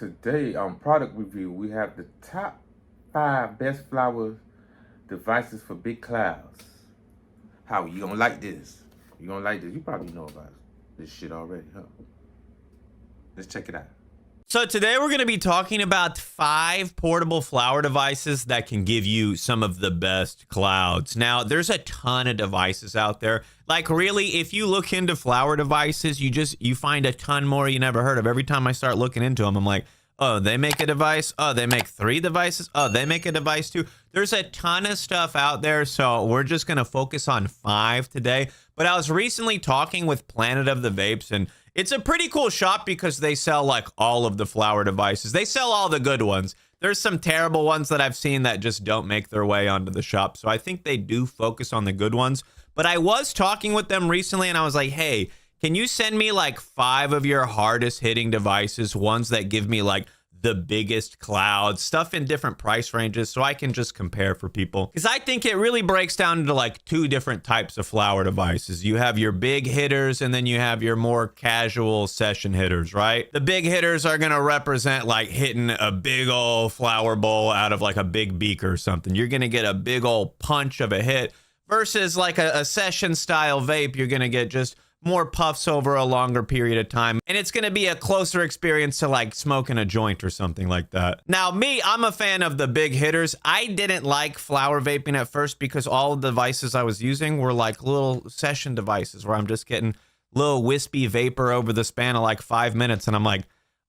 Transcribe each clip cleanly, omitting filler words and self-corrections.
Today on product review, we have the top 5 best flower devices for big clouds. How you gonna like this? You gonna like this? You probably know about this shit already, huh? Let's check it out. So today we're going to be talking about 5 portable flower devices that can give you some of the best clouds. Now, there's a ton of devices out there. Like really, if you look into flower devices, you find a ton more you never heard of. Every time I start looking into them, I'm like, oh, they make a device. Oh, they make 3 devices. Oh, they make a device too. There's a ton of stuff out there. So we're just going to focus on 5 today. But I was recently talking with Planet of the Vapes, and it's a pretty cool shop because they sell like all of the flower devices. They sell all the good ones. There's some terrible ones that I've seen that just don't make their way onto the shop. So I think they do focus on the good ones. But I was talking with them recently and I was like, hey, can you send me like 5 of your hardest hitting devices, ones that give me like the biggest clouds, stuff in different price ranges, so I can just compare for people? Because I think it really breaks down into like 2 different types of flower devices. You have your big hitters and then you have your more casual session hitters, right? The big hitters are gonna represent like hitting a big old flower bowl out of like a big beaker or something. You're gonna get a big old punch of a hit versus like a session style vape. You're gonna get just more puffs over a longer period of time, and it's going to be a closer experience to like smoking a joint or something like that. Now me, I'm a fan of the big hitters. I didn't like flower vaping at first because all the devices I was using were like little session devices where I'm just getting little wispy vapor over the span of like 5 minutes, and I'm like,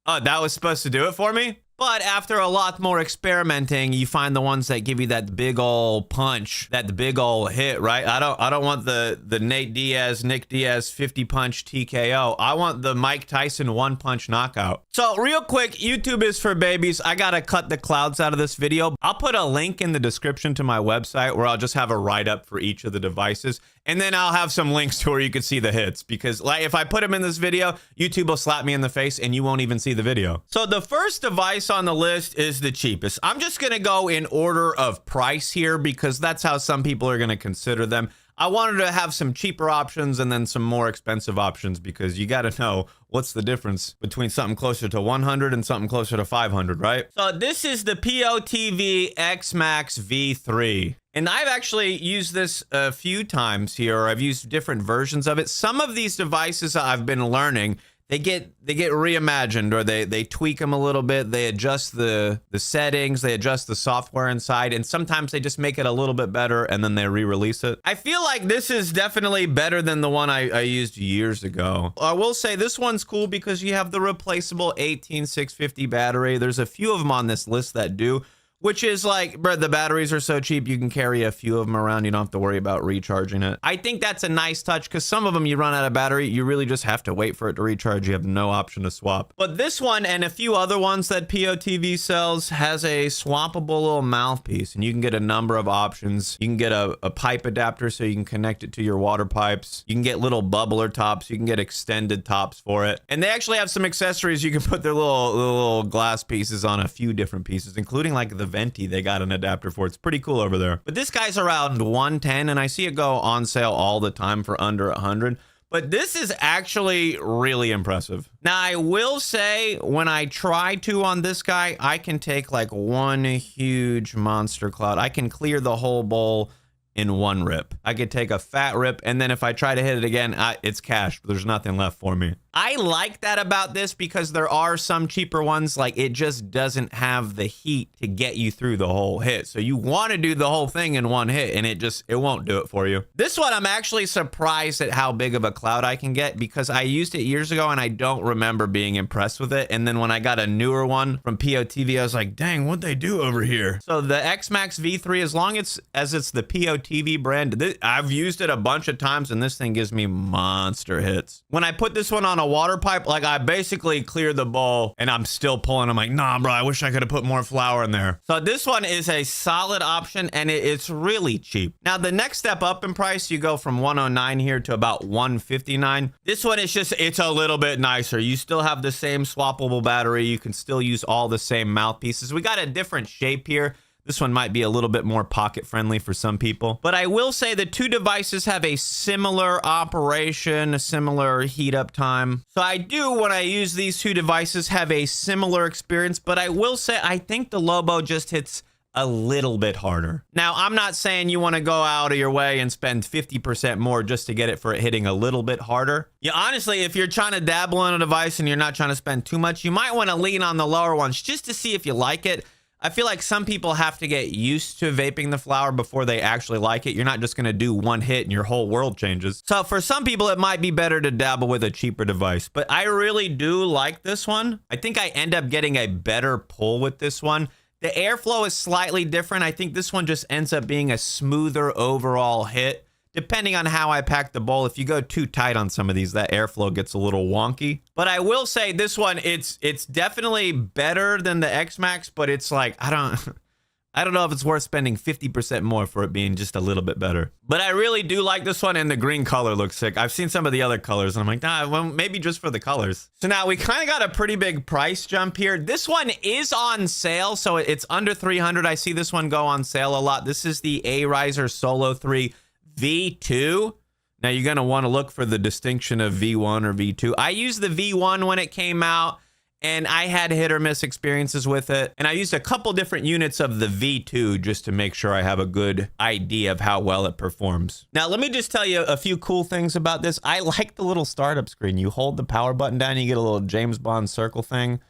oh, that was supposed to do it for me? But after a lot more experimenting, you find the ones that give you that big ol' punch, that big ol' hit, right? I don't want the Nick Diaz 50 punch TKO. I want the Mike Tyson 1 punch knockout. So real quick, YouTube is for babies. I gotta cut the clouds out of this video. I'll put a link in the description to my website where I'll just have a write-up for each of the devices. And then I'll have some links to where you can see the hits, because like if I put them in this video, YouTube will slap me in the face and you won't even see the video. So the first device on the list is the cheapest. I'm just gonna go in order of price here because that's how some people are gonna consider them. I wanted to have some cheaper options and then some more expensive options because you gotta know what's the difference between something closer to 100 and something closer to 500, right? So this is the POTV X-Max V3. And I've actually used this a few times here, or I've used different versions of it. Some of these devices I've been learning, they get reimagined, or they tweak them a little bit. They adjust the settings, they adjust the software inside, and sometimes they just make it a little bit better and then they re-release it. I feel like this is definitely better than the one I used years ago. I will say this one's cool because you have the replaceable 18650 battery. There's a few of them on this list that do, which is like, bro, the batteries are so cheap, you can carry a few of them around. You don't have to worry about recharging it. I think that's a nice touch because some of them you run out of battery, you really just have to wait for it to recharge. You have no option to swap. But this one and a few other ones that POTV sells has a swappable little mouthpiece, and you can get a number of options. You can get a pipe adapter so you can connect it to your water pipes. You can get little bubbler tops. You can get extended tops for it. And they actually have some accessories. You can put their little glass pieces on a few different pieces, including like the venti. They got an adapter for it. It's pretty cool over there. But this guy's around 110 and I see it go on sale all the time for under 100. But this is actually really impressive. Now I will say when I try to on this guy, I can take like one huge monster cloud. I can clear the whole bowl in one rip. I could take a fat rip, and then if I try to hit it again, it's cash. There's nothing left for me. I like that about this because there are some cheaper ones, like it just doesn't have the heat to get you through the whole hit. So you want to do the whole thing in one hit and it won't do it for you. This one, I'm actually surprised at how big of a cloud I can get because I used it years ago and I don't remember being impressed with it. And then when I got a newer one from POTV, I was like, dang, what'd they do over here? So the X-Max V3, as long as it's the POTV brand, I've used it a bunch of times and this thing gives me monster hits. When I put this one on a water pipe, like I basically clear the bowl and I'm still pulling. I'm like, nah, bro, I wish I could have put more flour in there. So this one is a solid option and it's really cheap. Now the next step up in price, you go from 109 here to about 159. This one is it's a little bit nicer. You still have the same swappable battery. You can still use all the same mouthpieces. We got a different shape here. This one might be a little bit more pocket friendly for some people. But I will say the two devices have a similar operation, a similar heat up time. So I do, when I use these two devices, have a similar experience. But I will say I think the Lobo just hits a little bit harder. Now, I'm not saying you want to go out of your way and spend 50% more just to get it for it hitting a little bit harder. Yeah, honestly, if you're trying to dabble in a device and you're not trying to spend too much, you might want to lean on the lower ones just to see if you like it. I feel like some people have to get used to vaping the flower before they actually like it. You're not just going to do one hit and your whole world changes. So for some people, it might be better to dabble with a cheaper device. But I really do like this one. I think I end up getting a better pull with this one. The airflow is slightly different. I think this one just ends up being a smoother overall hit. Depending on how I pack the bowl, if you go too tight on some of these, that airflow gets a little wonky. But I will say this one, it's definitely better than the X-Max, but it's like, I don't know if it's worth spending 50% more for it being just a little bit better. But I really do like this one, and the green color looks sick. I've seen some of the other colors, and I'm like, nah, well, maybe just for the colors. So now we kind of got a pretty big price jump here. This one is on sale, so it's under $300. I see this one go on sale a lot. This is the A-Riser Solo 3 V2. Now you're going to want to look for the distinction of V1 or V2. I used the V1 when it came out, and I had hit or miss experiences with it. And I used a couple different units of the V2 just to make sure I have a good idea of how well it performs. Now, let me just tell you a few cool things about this. I like the little startup screen. You hold the power button down, you get a little James Bond circle thing,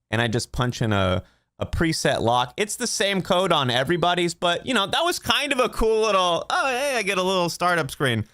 and I just punch in a preset lock. It's the same code on everybody's, but, you know, that was kind of a cool little, oh, hey, I get a little startup screen.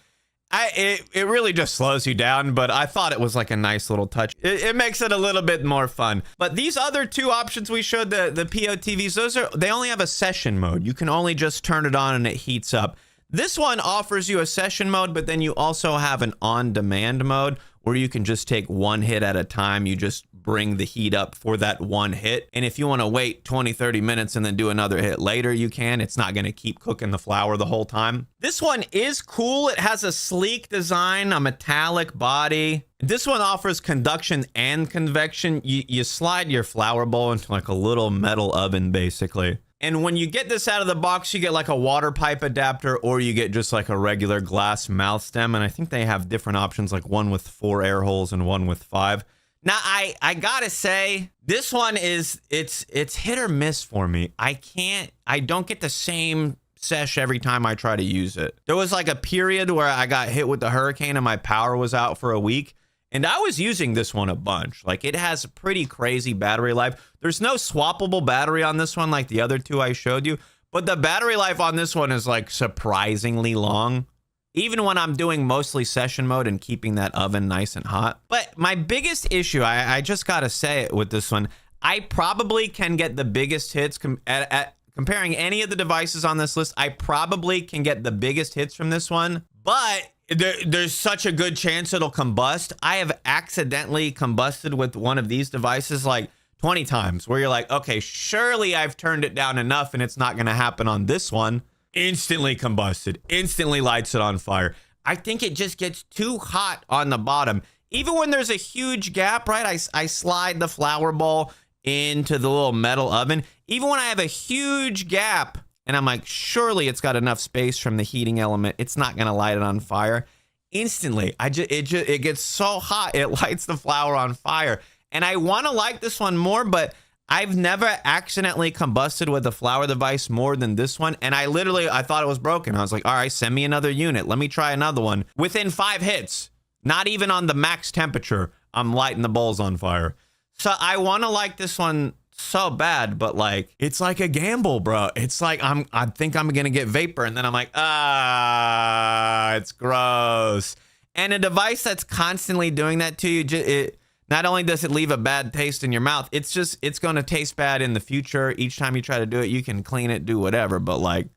It really just slows you down, but I thought it was like a nice little touch. It makes it a little bit more fun. But these other two options we showed, the POTVs, they only have a session mode. You can only just turn it on and it heats up. This one offers you a session mode, but then you also have an on-demand mode where you can just take one hit at a time. You just bring the heat up for that one hit. And if you want to wait 20, 30 minutes and then do another hit later, you can. It's not going to keep cooking the flower the whole time. This one is cool. It has a sleek design, a metallic body. This one offers conduction and convection. You slide your flower bowl into like a little metal oven, basically. And when you get this out of the box, you get like a water pipe adapter, or you get just like a regular glass mouth stem. And I think they have different options, like one with 4 air holes and one with 5. Now, I gotta say, this one it's hit or miss for me. I don't get the same sesh every time I try to use it. There was like a period where I got hit with the hurricane and my power was out for a week. And I was using this one a bunch. Like, it has a pretty crazy battery life. There's no swappable battery on this one like the other two I showed you. But the battery life on this one is like surprisingly long. Even when I'm doing mostly session mode and keeping that oven nice and hot. But my biggest issue, I just gotta say it with this one, I probably can get the biggest hits comparing any of the devices on this list. I probably can get the biggest hits from this one, but there's such a good chance it'll combust. I have accidentally combusted with one of these devices like 20 times, where you're like, okay, surely I've turned it down enough and it's not gonna happen on this one. Instantly combusted, instantly lights it on fire. I think it just gets too hot on the bottom. Even when there's a huge gap, right? I slide the flower bowl into the little metal oven. Even when I have a huge gap and I'm like, surely it's got enough space from the heating element, it's not gonna light it on fire. Instantly, it gets so hot, it lights the flower on fire. And I wanna like this one more, but I've never accidentally combusted with a flower device more than this one. And I thought it was broken. I was like, all right, send me another unit. Let me try another one. Within 5 hits, not even on the max temperature, I'm lighting the bowls on fire. So I want to like this one so bad, but like, it's like a gamble, bro. It's like, I think I'm going to get vapor. And then I'm like, it's gross. And a device that's constantly doing that to you, not only does it leave a bad taste in your mouth, it's going to taste bad in the future. Each time you try to do it, you can clean it, do whatever. But like,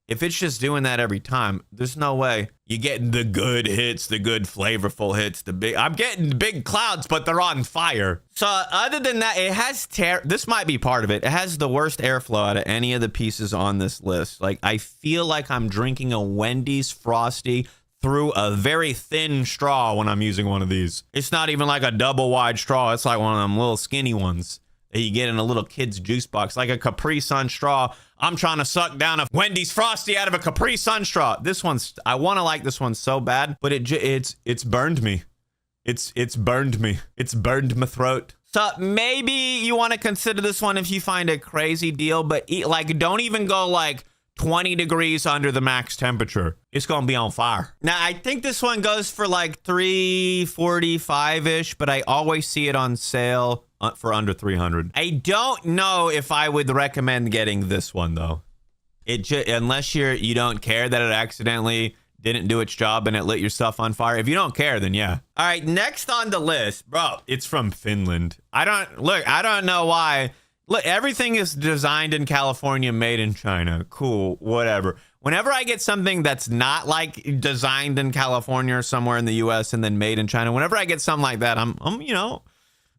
if it's just doing that every time, there's no way you get the good hits, the good flavorful hits, I'm getting big clouds, but they're on fire. So other than that, it has this might be part of it. It has the worst airflow out of any of the pieces on this list. Like, I feel like I'm drinking a Wendy's Frosty through a very thin straw when I'm using one of these. It's not even like a double wide straw. It's like one of them little skinny ones. that you get in a little kid's juice box, like a Capri Sun straw. I'm trying to suck down a Wendy's Frosty out of a Capri Sun straw. This one's, I want to like this one so bad, but it's burned me. It's burned me. It's burned my throat. So maybe you want to consider this one if you find a crazy deal, but like don't even go like 20 degrees under the max temperature. It's going to be on fire. Now, I think this one goes for like $345-ish, but I always see it on sale for under $300. I don't know if I would recommend getting this one though. Unless you don't care that it accidentally didn't do its job and it lit your stuff on fire. If you don't care, then yeah. All right, next on the list, bro, it's from Finland. I don't know why. Look, everything is designed in California, made in China. Cool, whatever. Whenever I get something that's not like designed in California or somewhere in the US and then made in China, whenever I get something like that, I'm you know,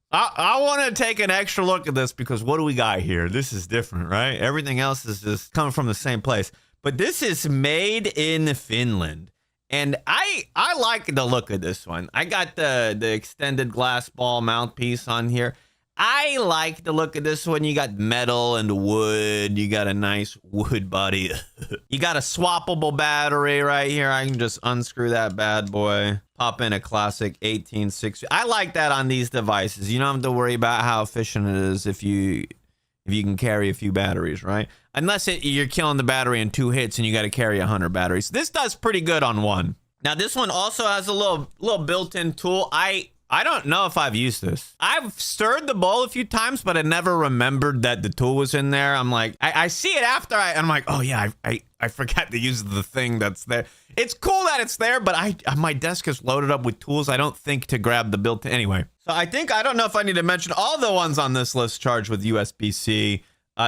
I want to take an extra look at this because what do we got here? This is different, right? Everything else is just coming from the same place. But this is made in Finland. And I like the look of this one. I got the extended glass ball mouthpiece on here. I like the look of this one. You got metal and wood. You got a nice wood body. You got a swappable battery right here. I can just unscrew that bad boy. Pop in a classic 1860. I like that on these devices. You don't have to worry about how efficient it is if you can carry a few batteries, right? Unless you're killing the battery in 2 hits and you got to carry 100 batteries. This does pretty good on one. Now, this one also has a little built-in tool. I don't know if I've used this. I've stirred the bowl a few times, but I never remembered that the tool was in there. I'm like, I see it after I'm like, oh yeah, I forgot to use the thing that's there. It's cool that it's there, but my desk is loaded up with tools. I don't think to grab the built-in. Anyway, so I don't know if I need to mention all the ones on this list charged with USB-C.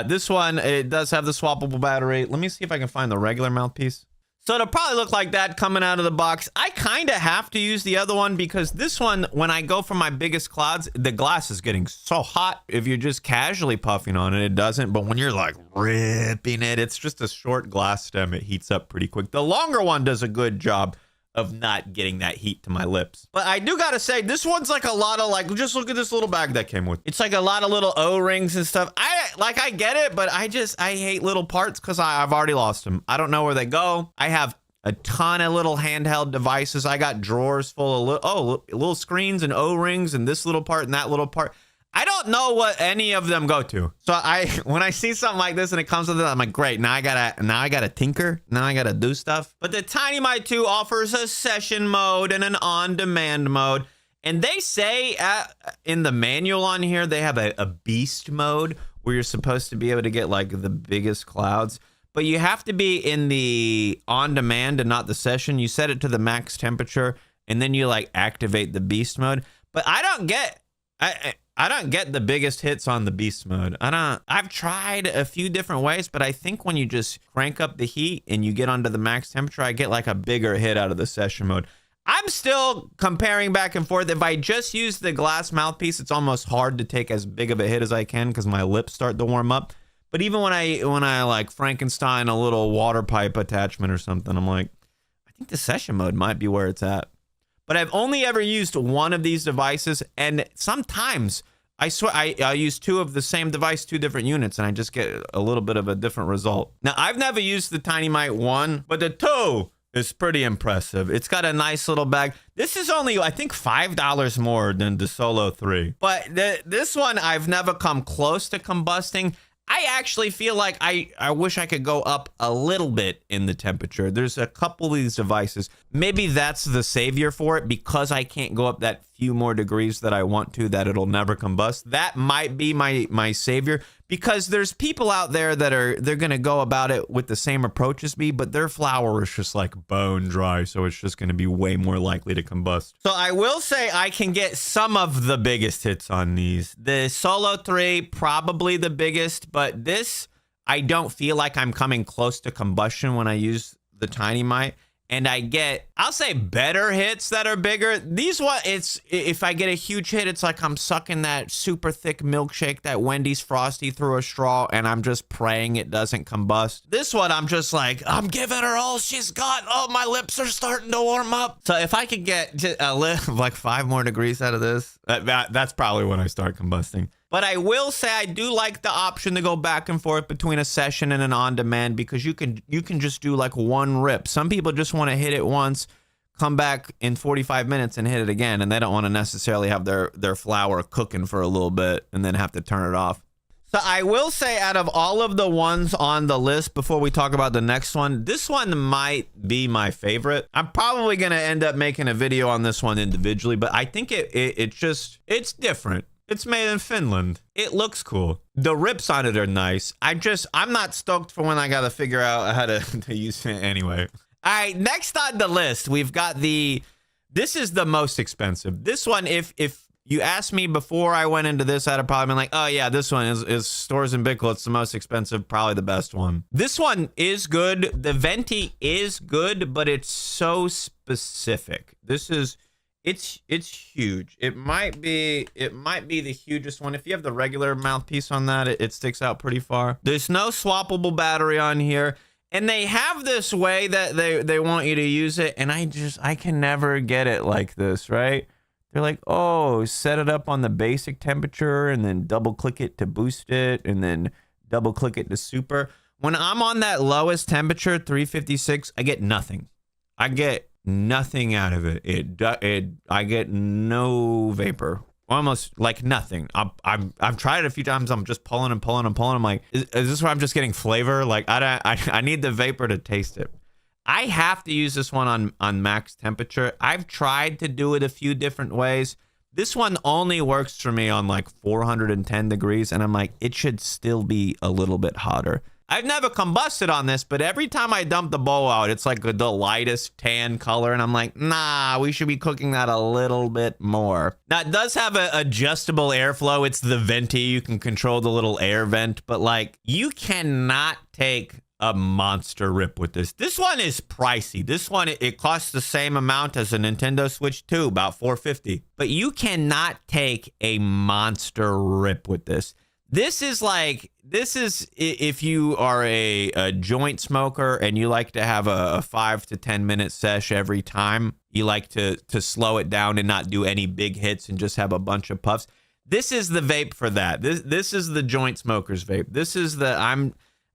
This one, it does have the swappable battery. Let me see if I can find the regular mouthpiece. So it'll probably look like that coming out of the box. I kind of have to use the other one because this one, when I go for my biggest clouds, the glass is getting so hot. If you're just casually puffing on it, it doesn't. But when you're like ripping it, it's just a short glass stem. It heats up pretty quick. The longer one does a good job of not getting that heat to my lips. But I do gotta say, this one's like a lot of like, just look at this little bag that came with. It's like a lot of little O-rings and stuff. I get it, but I hate little parts because I've already lost them. I don't know where they go. I have a ton of little handheld devices. I got drawers full of little screens and O-rings and this little part and that little part. I don't know what any of them go to. So when I see something like this and it comes with it, I'm like, great. Now I gotta tinker. Now I gotta do stuff. But the Tiny Mic 2 offers a session mode and an on-demand mode. And they say in the manual on here, they have a beast mode where you're supposed to be able to get like the biggest clouds. But you have to be in the on-demand and not the session. You set it to the max temperature and then you like activate the beast mode. But I don't get the biggest hits on the beast mode. I've tried a few different ways, but I think when you just crank up the heat and you get onto the max temperature, I get like a bigger hit out of the session mode. I'm still comparing back and forth. If I just use the glass mouthpiece, it's almost hard to take as big of a hit as I can because my lips start to warm up. But even when I like Frankenstein a little water pipe attachment or something, I'm like, I think the session mode might be where it's at. But I've only ever used one of these devices, and sometimes I swear I use 2 of the same device, 2 different units, and I just get a little bit of a different result. Now, I've never used the Tiny Mic 1, but the 2 is pretty impressive. It's got a nice little bag. This is only, I think, $5 more than the Solo 3. But this one, I've never come close to combusting. I actually feel like I wish I could go up a little bit in the temperature. There's a couple of these devices. Maybe that's the savior for it because I can't go up that few more degrees that I want to, that it'll never combust. That might be my savior because there's people out there that they're going to go about it with the same approach as me, but their flour is just like bone dry. So it's just going to be way more likely to combust. So I will say I can get some of the biggest hits on these. The Solo 3, probably the biggest, but this, I don't feel like I'm coming close to combustion when I use the Tiny Mic. And I get, I'll say, better hits that are bigger. These one, if I get a huge hit, it's like I'm sucking that super thick milkshake, that Wendy's Frosty through a straw, and I'm just praying it doesn't combust. This one, I'm just like, I'm giving her all she's got. Oh, my lips are starting to warm up. So if I could get like 5 more degrees out of this, that's probably when I start combusting. But I will say I do like the option to go back and forth between a session and an on-demand, because you can just do like one rip. Some people just want to hit it once, come back in 45 minutes and hit it again, and they don't want to necessarily have their flour cooking for a little bit and then have to turn it off. So I will say, out of all of the ones on the list, before we talk about the next one, this one might be my favorite. I'm probably going to end up making a video on this one individually, but I think it's different. It's made in Finland. It looks cool. The rips on it are nice. I'm not stoked for when I got to figure out how to use it anyway. All right, next on the list, we've got this is the most expensive. This one, if you asked me before I went into this, I'd have probably been like, oh yeah, this one is Storz & Bickel. It's the most expensive, probably the best one. This one is good. The venti is good, but it's so specific. It's huge. It might be the hugest one. If you have the regular mouthpiece on that, it sticks out pretty far. There's no swappable battery on here. And they have this way that they want you to use it, and I can never get it like this, right? They're like, oh, set it up on the basic temperature and then double click it to boost it and then double click it to super. When I'm on that lowest temperature, 356, I get nothing. I get nothing out of it. I get no vapor. Almost like nothing. I've tried it a few times. I'm just pulling and pulling and pulling. I'm like, is this where I'm just getting flavor? Like I need the vapor to taste it. I have to use this one on max temperature. I've tried to do it a few different ways. This one only works for me on like 410 degrees, and I'm like, it should still be a little bit hotter. I've never combusted on this, but every time I dump the bowl out, it's like the lightest tan color, and I'm like, nah, we should be cooking that a little bit more. Now, it does have an adjustable airflow. It's the venti. You can control the little air vent, but like, you cannot take a monster rip with this. This one is pricey. This one, it costs the same amount as a Nintendo Switch 2, about $450. But you cannot take a monster rip with this. This is if you are a joint smoker and you like to have a 5 to 10 minute sesh every time. You like to slow it down and not do any big hits and just have a bunch of puffs. This is the vape for that. This is the joint smoker's vape. This is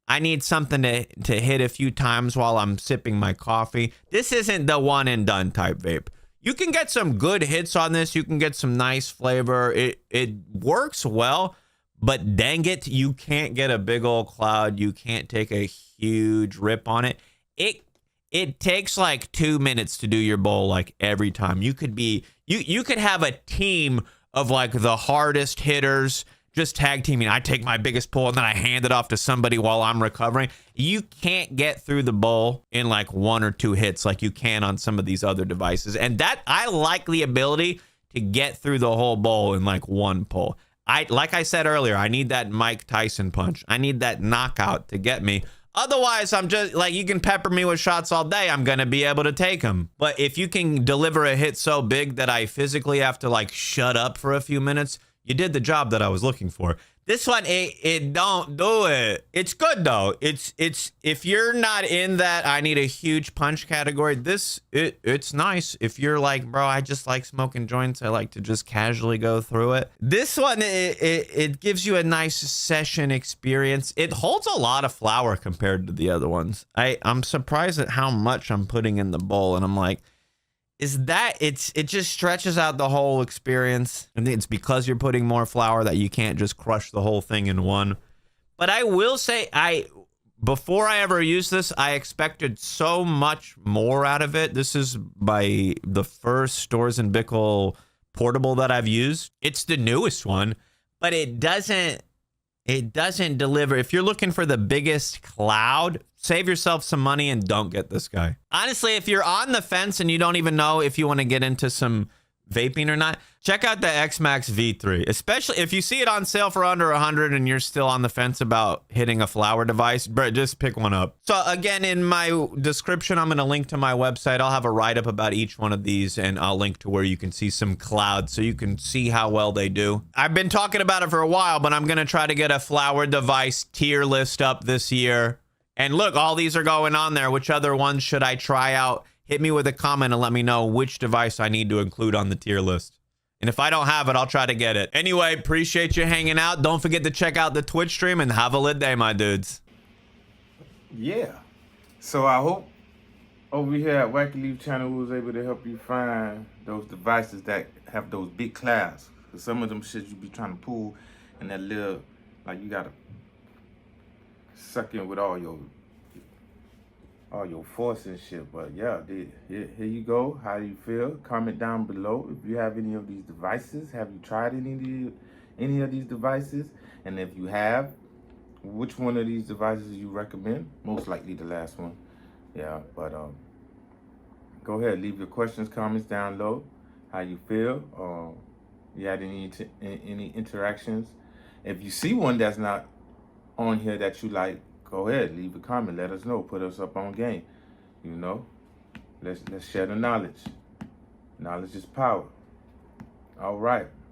I need something to hit a few times while I'm sipping my coffee. This isn't the one and done type vape. You can get some good hits on this. You can get some nice flavor. It works well, but dang it, you can't get a big old cloud. You can't take a huge rip on it. It takes like 2 minutes to do your bowl like every time. You could have a team of like the hardest hitters just tag teaming. I take my biggest pull and then I hand it off to somebody while I'm recovering. You can't get through the bowl in like 1 or 2 hits like you can on some of these other devices. And that, I like the ability to get through the whole bowl in like 1 pull. Like I said earlier, I need that Mike Tyson punch. I need that knockout to get me. Otherwise, I'm just like, you can pepper me with shots all day. I'm going to be able to take them. But if you can deliver a hit so big that I physically have to like shut up for a few minutes, you did the job that I was looking for. This one, it don't do it. It's good though. It's if you're not in that I need a huge punch category, it's nice. If you're like, bro, I just like smoking joints, I like to just casually go through it. This one, it gives you a nice session experience. It holds a lot of flour compared to the other ones. I'm surprised at how much I'm putting in the bowl, and I'm like, it just stretches out the whole experience. I think it's because you're putting more flour that you can't just crush the whole thing in one. But I will say, before I ever used this, I expected so much more out of it. This is by the first Storz & Bickel portable that I've used. It's the newest one, but it doesn't deliver. If you're looking for the biggest cloud, save yourself some money and don't get this guy. Honestly, if you're on the fence and you don't even know if you want to get into some vaping or not, check out the X-Max V3, especially if you see it on sale for under 100 and you're still on the fence about hitting a flower device, bro, just pick one up. So again, in my description, I'm going to link to my website. I'll have a write-up about each one of these, and I'll link to where you can see some clouds so you can see how well they do. I've been talking about it for a while, but I'm going to try to get a flower device tier list up this year. And look, all these are going on there. Which other ones should I try out? Hit me with a comment and let me know which device I need to include on the tier list. And if I don't have it, I'll try to get it. Anyway, appreciate you hanging out. Don't forget to check out the Twitch stream and have a lit day, my dudes. Yeah. So I hope over here at Wacky Leaf Channel we was able to help you find those devices that have those big clouds. Cause some of them shit you be trying to pull and that little, like you gotta suck in with all your force and shit. But yeah, here you go. How do you feel? Comment down below if you have any of these devices. Have you tried any of these devices? And if you have, which one of these devices you recommend? Most likely the last one. Yeah, but go ahead, leave your questions, comments down low. How you feel? You had any interactions? If you see one that's not on here that you like, go ahead, leave a comment. Let us know. Put us up on game. You know, let's share the knowledge. Knowledge is power. All right.